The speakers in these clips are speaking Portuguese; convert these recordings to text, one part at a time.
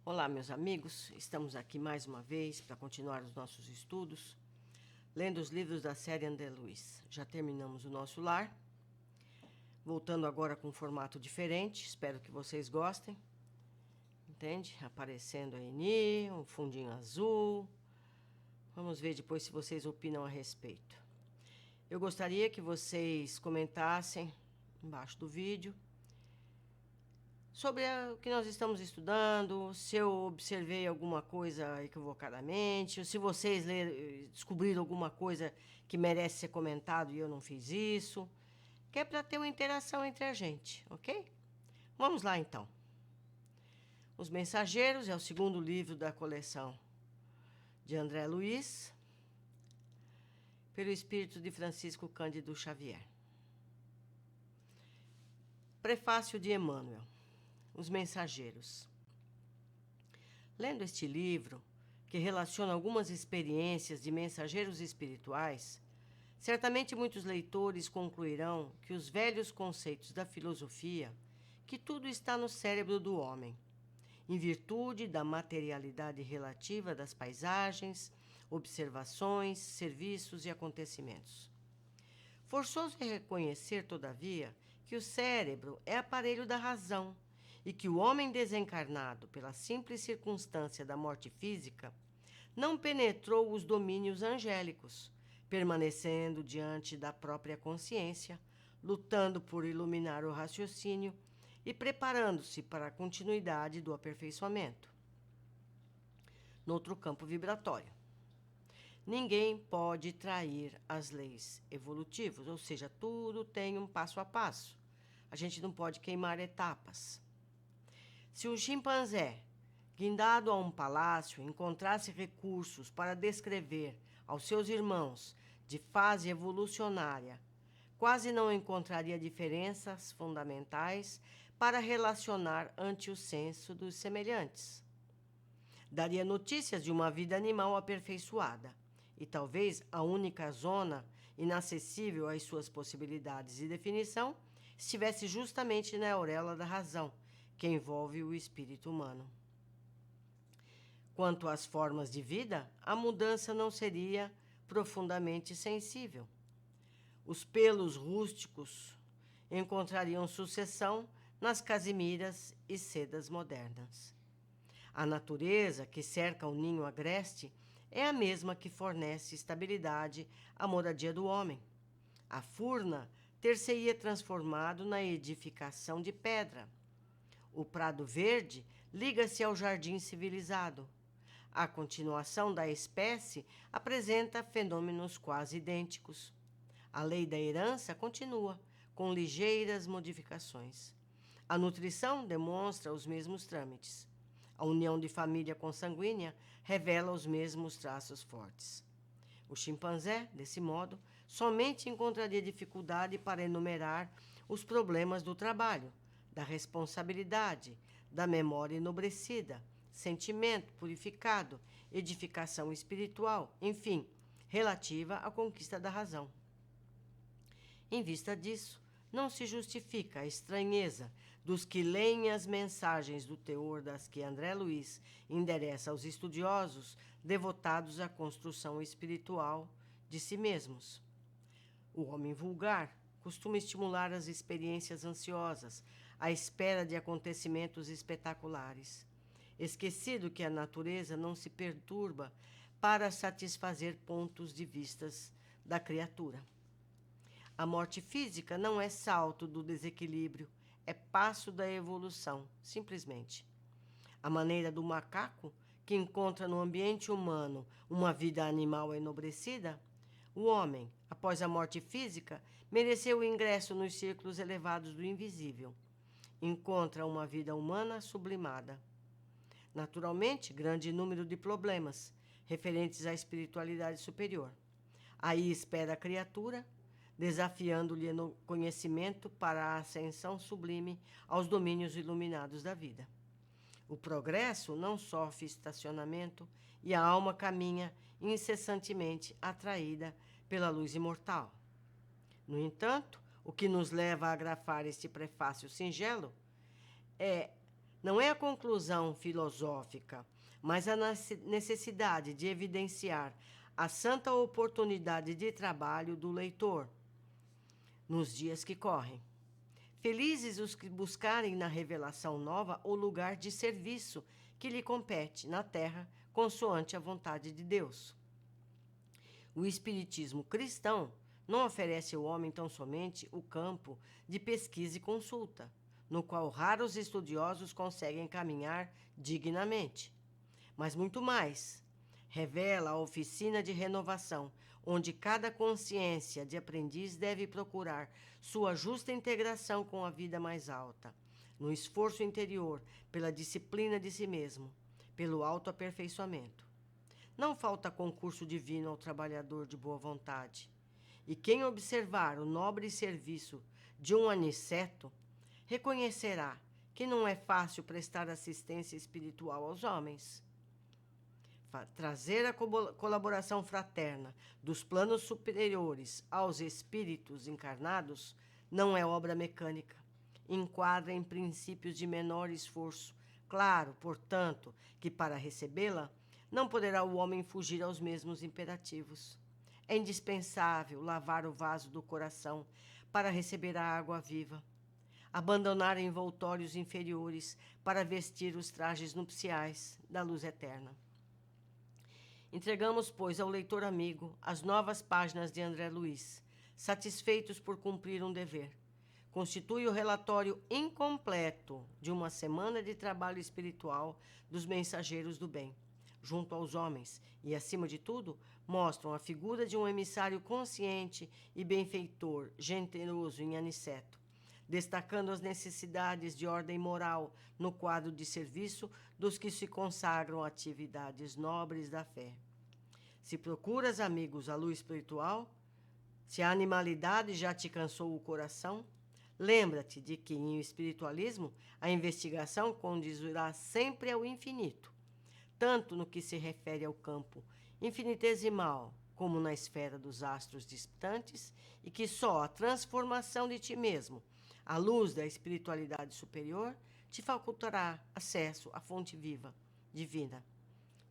Olá, meus amigos, estamos aqui mais uma vez para continuar os nossos estudos, lendo os livros da série André Luiz. Já terminamos o nosso lar, voltando agora com um formato diferente, espero que vocês gostem. Entende? Aparecendo a Eni, um fundinho azul. Vamos ver depois se vocês opinam a respeito. Eu gostaria que vocês comentassem embaixo do vídeo sobre o que nós estamos estudando, se eu observei alguma coisa equivocadamente, ou se vocês descobriram alguma coisa que merece ser comentado e eu não fiz isso, que é para ter uma interação entre a gente, ok? Vamos lá então. Os Mensageiros é o segundo livro da coleção de André Luiz, pelo espírito de Francisco Cândido Xavier. Prefácio de Emmanuel. Os Mensageiros. Lendo este livro, que relaciona algumas experiências de mensageiros espirituais, certamente muitos leitores concluirão que os velhos conceitos da filosofia, que tudo está no cérebro do homem, em virtude da materialidade relativa das paisagens, observações, serviços e acontecimentos. Forçoso é reconhecer, todavia, que o cérebro é aparelho da razão, e que o homem desencarnado, pela simples circunstância da morte física, não penetrou os domínios angélicos, permanecendo diante da própria consciência, lutando por iluminar o raciocínio e preparando-se para a continuidade do aperfeiçoamento. No outro campo vibratório, ninguém pode trair as leis evolutivas, ou seja, tudo tem um passo a passo. A gente não pode queimar etapas. Se um chimpanzé, guindado a um palácio, encontrasse recursos para descrever aos seus irmãos de fase evolucionária, quase não encontraria diferenças fundamentais para relacionar ante o senso dos semelhantes. Daria notícias de uma vida animal aperfeiçoada, e talvez a única zona inacessível às suas possibilidades de definição estivesse justamente na auréola da razão, que envolve o espírito humano. Quanto às formas de vida, a mudança não seria profundamente sensível. Os pelos rústicos encontrariam sucessão nas casimiras e sedas modernas. A natureza que cerca o ninho agreste é a mesma que fornece estabilidade à moradia do homem. A furna ter-se-ia transformado na edificação de pedra. O prado verde liga-se ao jardim civilizado. A continuação da espécie apresenta fenômenos quase idênticos. A lei da herança continua, com ligeiras modificações. A nutrição demonstra os mesmos trâmites. A união de família consanguínea revela os mesmos traços fortes. O chimpanzé, desse modo, somente encontraria dificuldade para enumerar os problemas do trabalho, da responsabilidade, da memória enobrecida, sentimento purificado, edificação espiritual, enfim, relativa à conquista da razão. Em vista disso, não se justifica a estranheza dos que leem as mensagens do teor das que André Luiz endereça aos estudiosos devotados à construção espiritual de si mesmos. O homem vulgar costuma estimular as experiências ansiosas, à espera de acontecimentos espetaculares, esquecido que a natureza não se perturba para satisfazer pontos de vistas da criatura. A morte física não é salto do desequilíbrio, é passo da evolução, simplesmente. A maneira do macaco, que encontra no ambiente humano uma vida animal enobrecida, o homem, após a morte física, mereceu o ingresso nos círculos elevados do invisível. Encontra uma vida humana sublimada. Naturalmente, grande número de problemas referentes à espiritualidade superior. Aí espera a criatura, desafiando-lhe no conhecimento para a ascensão sublime aos domínios iluminados da vida. O progresso não sofre estacionamento e a alma caminha incessantemente atraída pela luz imortal. No entanto, o que nos leva a agrafar este prefácio singelo é Não é a conclusão filosófica, mas a necessidade de evidenciar a santa oportunidade de trabalho do leitor nos dias que correm. Felizes os que buscarem na revelação nova o lugar de serviço que lhe compete na terra, consoante a vontade de Deus. O espiritismo cristão não oferece ao homem tão somente o campo de pesquisa e consulta, no qual raros estudiosos conseguem caminhar dignamente, mas muito mais. Revela a oficina de renovação, onde cada consciência de aprendiz deve procurar sua justa integração com a vida mais alta, no esforço interior, pela disciplina de si mesmo, pelo autoaperfeiçoamento. Não falta concurso divino ao trabalhador de boa vontade. E quem observar o nobre serviço de um aniceto, reconhecerá que não é fácil prestar assistência espiritual aos homens. Trazer a colaboração fraterna dos planos superiores aos espíritos encarnados não é obra mecânica. Enquadra em princípios de menor esforço. Claro, portanto, que para recebê-la, não poderá o homem fugir aos mesmos imperativos. É indispensável lavar o vaso do coração para receber a água viva, abandonar envoltórios inferiores para vestir os trajes nupciais da luz eterna. Entregamos, pois, ao leitor amigo as novas páginas de André Luiz, satisfeitos por cumprir um dever. Constitui o relatório incompleto de uma semana de trabalho espiritual dos mensageiros do bem, junto aos homens, e, acima de tudo, mostram a figura de um emissário consciente e benfeitor, generoso em Aniceto, destacando as necessidades de ordem moral no quadro de serviço dos que se consagram a atividades nobres da fé. Se procuras, amigos, a luz espiritual, se a animalidade já te cansou o coração, lembra-te de que, em espiritualismo, a investigação conduzirá sempre ao infinito, tanto no que se refere ao campo infinitesimal, como na esfera dos astros distantes, e que só a transformação de ti mesmo, à luz da espiritualidade superior, te facultará acesso à fonte viva, divina.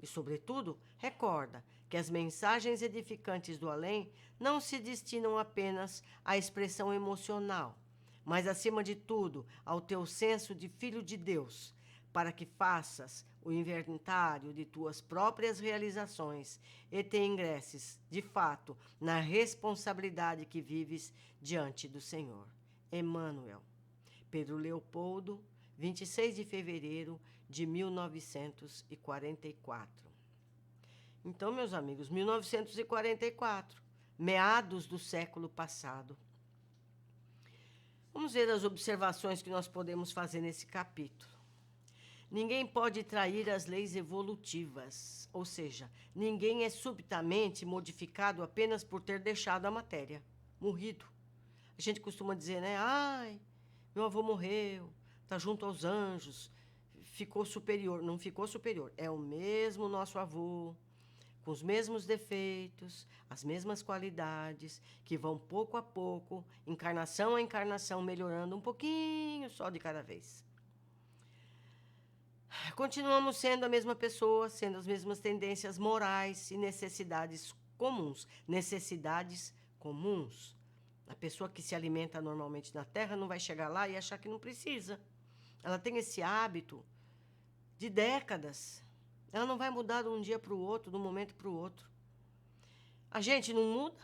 E, sobretudo, recorda que as mensagens edificantes do além não se destinam apenas à expressão emocional, mas, acima de tudo, ao teu senso de filho de Deus, para que faças o inventário de tuas próprias realizações e te ingresses, de fato, na responsabilidade que vives diante do Senhor. Emmanuel. Pedro Leopoldo, 26 de fevereiro de 1944. Então, meus amigos, 1944, meados do século passado. Vamos ver as observações que nós podemos fazer nesse capítulo. Ninguém pode trair as leis evolutivas, ou seja, ninguém é subitamente modificado apenas por ter deixado a matéria, morrido. A gente costuma dizer, né? Ai, meu avô morreu, está junto aos anjos, ficou superior. Não ficou superior, é o mesmo nosso avô, com os mesmos defeitos, as mesmas qualidades, que vão pouco a pouco, encarnação a encarnação, melhorando um pouquinho só de cada vez. Continuamos sendo a mesma pessoa, sendo as mesmas tendências morais e necessidades comuns. Necessidades comuns. A pessoa que se alimenta normalmente na Terra não vai chegar lá e achar que não precisa. Ela tem esse hábito de décadas. Ela não vai mudar de um dia para o outro, de um momento para o outro. A gente não muda,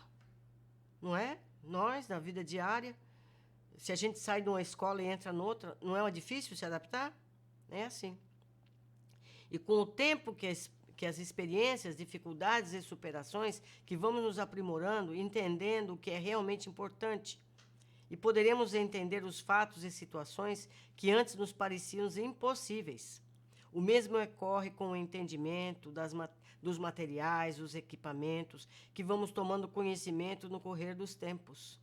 não é? Nós, na vida diária, se a gente sai de uma escola e entra noutra, não é difícil se adaptar? É assim. E com o tempo que as experiências, dificuldades e superações, que vamos nos aprimorando, entendendo o que é realmente importante. E poderemos entender os fatos e situações que antes nos pareciam impossíveis. O mesmo ocorre com o entendimento dos materiais, dos equipamentos, que vamos tomando conhecimento no correr dos tempos.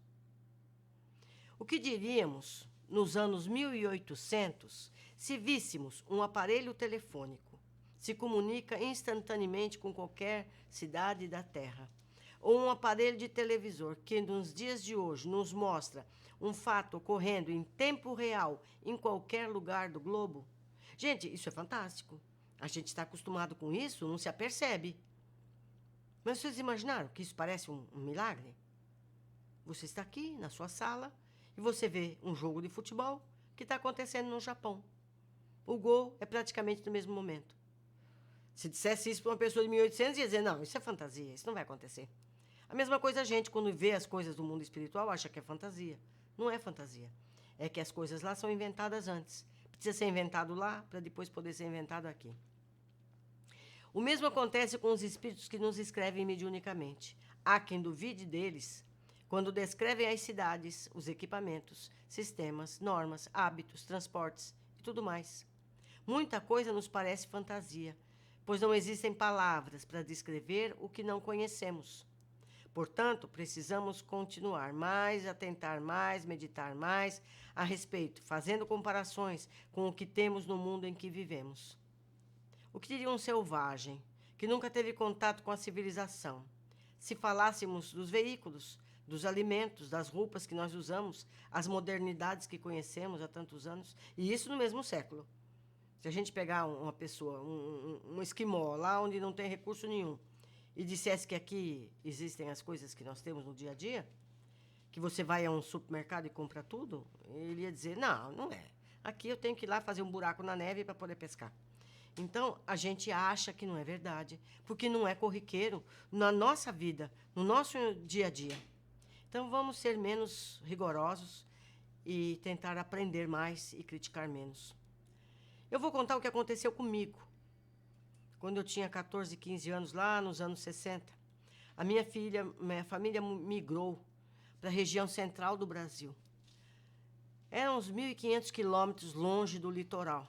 O que diríamos nos anos 1800 se víssemos um aparelho telefônico? Se comunica instantaneamente com qualquer cidade da Terra. Ou um aparelho de televisor que, nos dias de hoje, nos mostra um fato ocorrendo em tempo real em qualquer lugar do globo. Gente, isso é fantástico. A gente está acostumado com isso, não se apercebe. Mas vocês imaginaram que isso parece um milagre? Você está aqui na sua sala e você vê um jogo de futebol que está acontecendo no Japão. O gol é praticamente no mesmo momento. Se dissesse isso para uma pessoa de 1800, ia dizer, não, isso é fantasia, isso não vai acontecer. A mesma coisa a gente, quando vê as coisas do mundo espiritual, acha que é fantasia. Não é fantasia. É que as coisas lá são inventadas antes. Precisa ser inventado lá para depois poder ser inventado aqui. O mesmo acontece com os espíritos que nos escrevem mediunicamente. Há quem duvide deles quando descrevem as cidades, os equipamentos, sistemas, normas, hábitos, transportes e tudo mais. Muita coisa nos parece fantasia, pois não existem palavras para descrever o que não conhecemos. Portanto, precisamos continuar mais, atentar mais, meditar mais a respeito, fazendo comparações com o que temos no mundo em que vivemos. O que diria um selvagem, que nunca teve contato com a civilização, se falássemos dos veículos, dos alimentos, das roupas que nós usamos, as modernidades que conhecemos há tantos anos, e isso no mesmo século? Se a gente pegar uma pessoa, um esquimó, lá onde não tem recurso nenhum, e dissesse que aqui existem as coisas que nós temos no dia a dia, que você vai a um supermercado e compra tudo, ele ia dizer, não, não é. Aqui eu tenho que ir lá fazer um buraco na neve para poder pescar. Então, a gente acha que não é verdade, porque não é corriqueiro na nossa vida, no nosso dia a dia. Então, vamos ser menos rigorosos e tentar aprender mais e criticar menos. Eu vou contar o que aconteceu comigo quando eu tinha 14, 15 anos, lá nos anos 60. A minha família migrou para a região central do Brasil. Eram uns 1.500 quilômetros longe do litoral.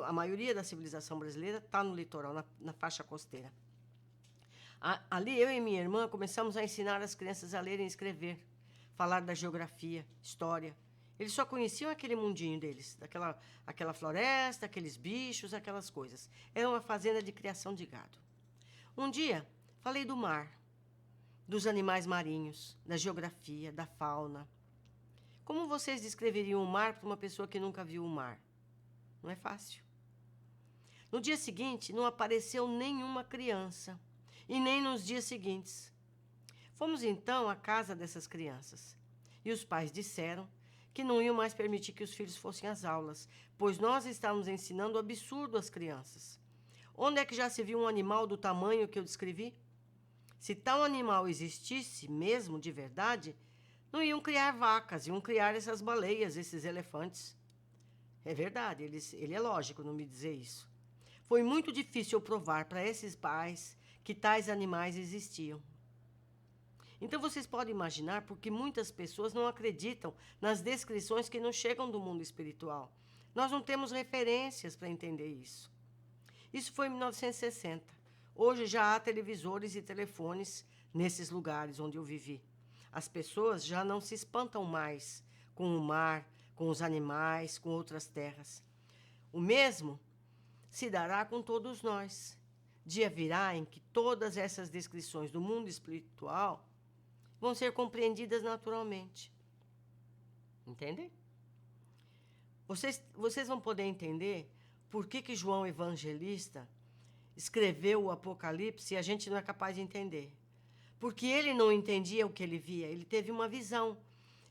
A maioria da civilização brasileira está no litoral, na faixa costeira. Ali, eu e minha irmã começamos a ensinar as crianças a ler e escrever, falar da geografia, história. Eles só conheciam aquele mundinho deles, aquela floresta, aqueles bichos, aquelas coisas. Era uma fazenda de criação de gado. Um dia, falei do mar, dos animais marinhos, da geografia, da fauna. Como vocês descreveriam o mar para uma pessoa que nunca viu o mar? Não é fácil. No dia seguinte, não apareceu nenhuma criança, e nem nos dias seguintes. Fomos então à casa dessas crianças, e os pais disseram que não iam mais permitir que os filhos fossem às aulas, pois nós estávamos ensinando o absurdo às crianças. Onde é que já se viu um animal do tamanho que eu descrevi? Se tal animal existisse mesmo de verdade, não iam criar vacas, iam criar essas baleias, esses elefantes. É verdade, ele é lógico não me dizer isso. Foi muito difícil eu provar para esses pais que tais animais existiam. Então vocês podem imaginar porque muitas pessoas não acreditam nas descrições que nos chegam do mundo espiritual. Nós não temos referências para entender isso. Isso foi em 1960. Hoje já há televisores e telefones nesses lugares onde eu vivi. As pessoas já não se espantam mais com o mar, com os animais, com outras terras. O mesmo se dará com todos nós. Dia virá em que todas essas descrições do mundo espiritual vão ser compreendidas naturalmente. Entendem? Vocês vão poder entender por que João Evangelista escreveu o Apocalipse e a gente não é capaz de entender. Porque ele não entendia o que ele via, ele teve uma visão.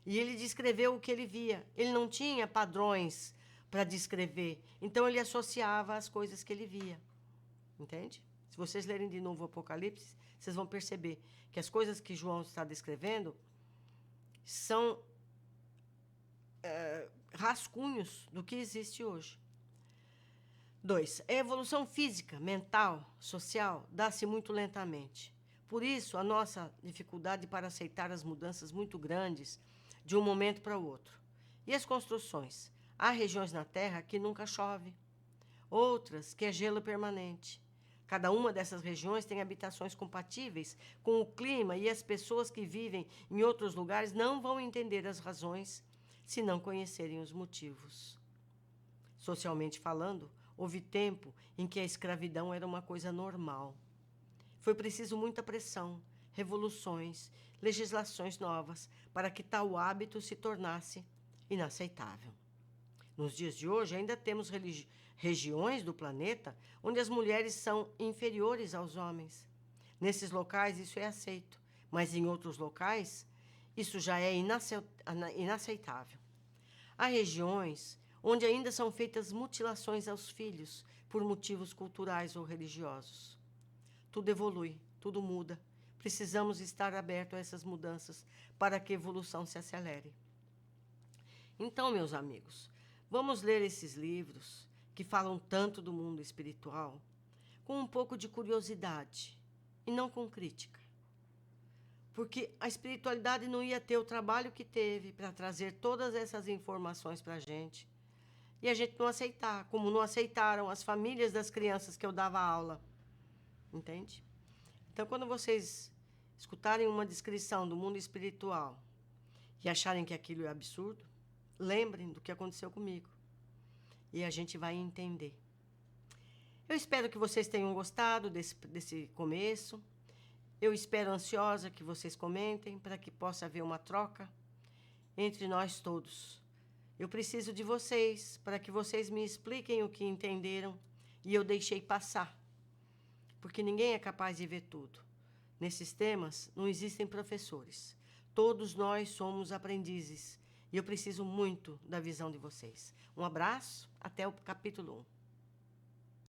E ele descreveu o que ele via. Ele não tinha padrões para descrever. Então, ele associava as coisas que ele via. Entende? Se vocês lerem de novo o Apocalipse, vocês vão perceber que as coisas que João está descrevendo são rascunhos do que existe hoje. 2. A evolução física, mental, social, dá-se muito lentamente. Por isso, a nossa dificuldade para aceitar as mudanças muito grandes de um momento para o outro. E as construções? Há regiões na Terra que nunca chove, outras que é gelo permanente. Cada uma dessas regiões tem habitações compatíveis com o clima e as pessoas que vivem em outros lugares não vão entender as razões se não conhecerem os motivos. Socialmente falando, houve tempo em que a escravidão era uma coisa normal. Foi preciso muita pressão, revoluções, legislações novas para que tal hábito se tornasse inaceitável. Nos dias de hoje, ainda temos regiões do planeta onde as mulheres são inferiores aos homens. Nesses locais, isso é aceito, mas em outros locais, isso já é inaceitável. Há regiões onde ainda são feitas mutilações aos filhos por motivos culturais ou religiosos. Tudo evolui, tudo muda. Precisamos estar abertos a essas mudanças para que a evolução se acelere. Então, meus amigos, vamos ler esses livros que falam tanto do mundo espiritual com um pouco de curiosidade e não com crítica. Porque a espiritualidade não ia ter o trabalho que teve para trazer todas essas informações para a gente e a gente não aceitar, como não aceitaram as famílias das crianças que eu dava aula. Entende? Então, quando vocês escutarem uma descrição do mundo espiritual e acharem que aquilo é absurdo, lembrem do que aconteceu comigo e a gente vai entender. Eu espero que vocês tenham gostado desse começo. Eu espero ansiosa que vocês comentem para que possa haver uma troca entre nós todos. Eu preciso de vocês para que vocês me expliquem o que entenderam e eu deixei passar, porque ninguém é capaz de ver tudo. Nesses temas não existem professores. Todos nós somos aprendizes e eu preciso muito da visão de vocês. Um abraço, até o capítulo 1.